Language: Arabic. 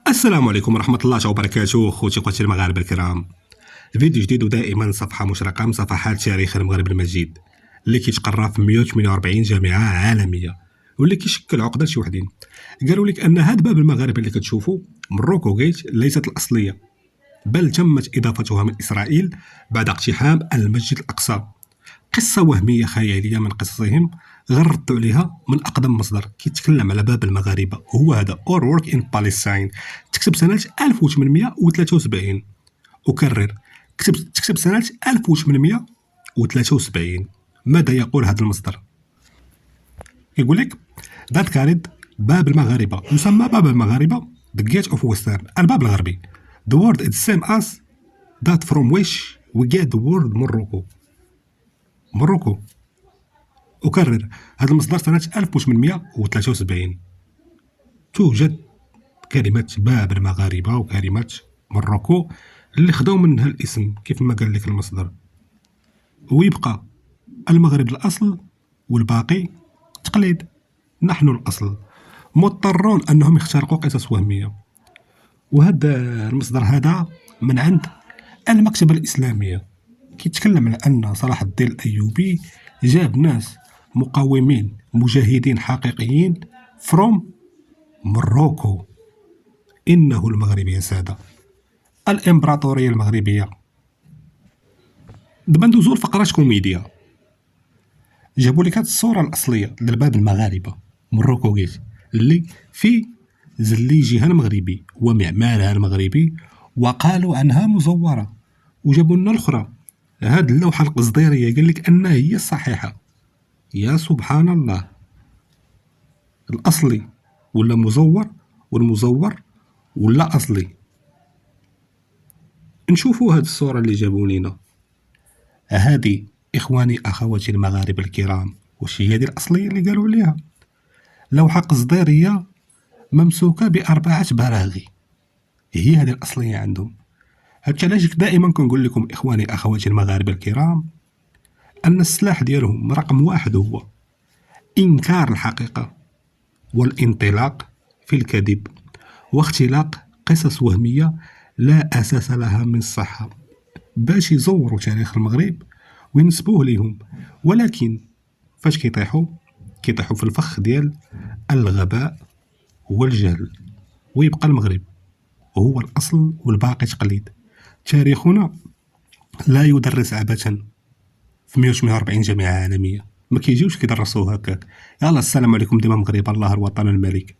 السلام عليكم ورحمة الله وبركاته خوتي خواتي المغاربة الكرام. فيديو جديد ودائما صفحة مشرقة من صفحات تاريخ المغرب المجيد اللي كيتقرا في 148 جامعة عالمية واللي كيشكل عقدة شي وحدين. قالوا لك أن هاد باب المغاربة اللي كتشوفوا مروكو جيت ليست الأصلية، بل تمت إضافتها من إسرائيل بعد اقتحام المسجد الأقصى. قصة وهمية خيالية من قصصهم غردوا عليها من أقدم مصدر كيتكلم على باب المغاربة، هو هذا Our Work in Palestine، تكتب سنة 1873. أكرر، تكتب سنة 1873. ماذا يقول هذا المصدر؟ يقول لك That carried باب المغاربة، يسمى باب المغاربة The Gate of Western، الباب الغربي. The word is same as that from which we get the word موروكو. أكرر، هذا المصدر سنة 1873. توجد كلمة باب المغاربة وكلمة موروكو اللي خداو منها الاسم كيف ما قال لك المصدر، ويبقى المغرب الأصل والباقي تقليد. نحن الأصل، مضطرون أنهم يخترقوا قصص وهمية. وهذا المصدر هذا من عند المكتبة الإسلامية، كيتكلم على أن صلاح الدين الأيوبي جاب ناس مقاومين مجاهدين حقيقيين from موروكو. إنه المغرب يا سادة، الإمبراطورية المغربية. دابا ندوزو لفقرات كوميديا. جابوا لك هاد الصورة الأصلية للباب المغاربة موروكو جيت اللي في زليجها المغربي ومعمارها المغربي، وقالوا عنها مزورة. وجابوا لنا الأخرى، هاد اللوحة القصديرية قال لك أنها هي الصحيحة. يا سبحان الله، الأصلي ولا مزور والمزور ولا أصلي. نشوفوا هاد الصورة اللي جابوا لنا هادي. إخواني أخواتي المغاربة الكرام، وش هي هادي الأصلية اللي قالوا عليها؟ لوحة قصديرية ممسوكة ب4 براغي، هي هذه الأصلية عندهم. هادشي علاش دائما كنقول لكم إخواني أخواتي المغاربة الكرام أن السلاح ديالهم رقم 1 هو إنكار الحقيقة والانطلاق في الكذب واختلاق قصص وهمية لا أساس لها من الصحة باش يزوروا تاريخ المغرب وينسبوه ليهم. ولكن فاش كيطيحوا في الفخ ديال الغباء والجهل، ويبقى المغرب هو الأصل والباقي تقليد. تاريخنا لا يدرس عبثا في 148 جامعة عالمية، ما كيجيوش كيدرسوه هكاك. يلا السلام عليكم. ديما مغرب الله الوطن الملك.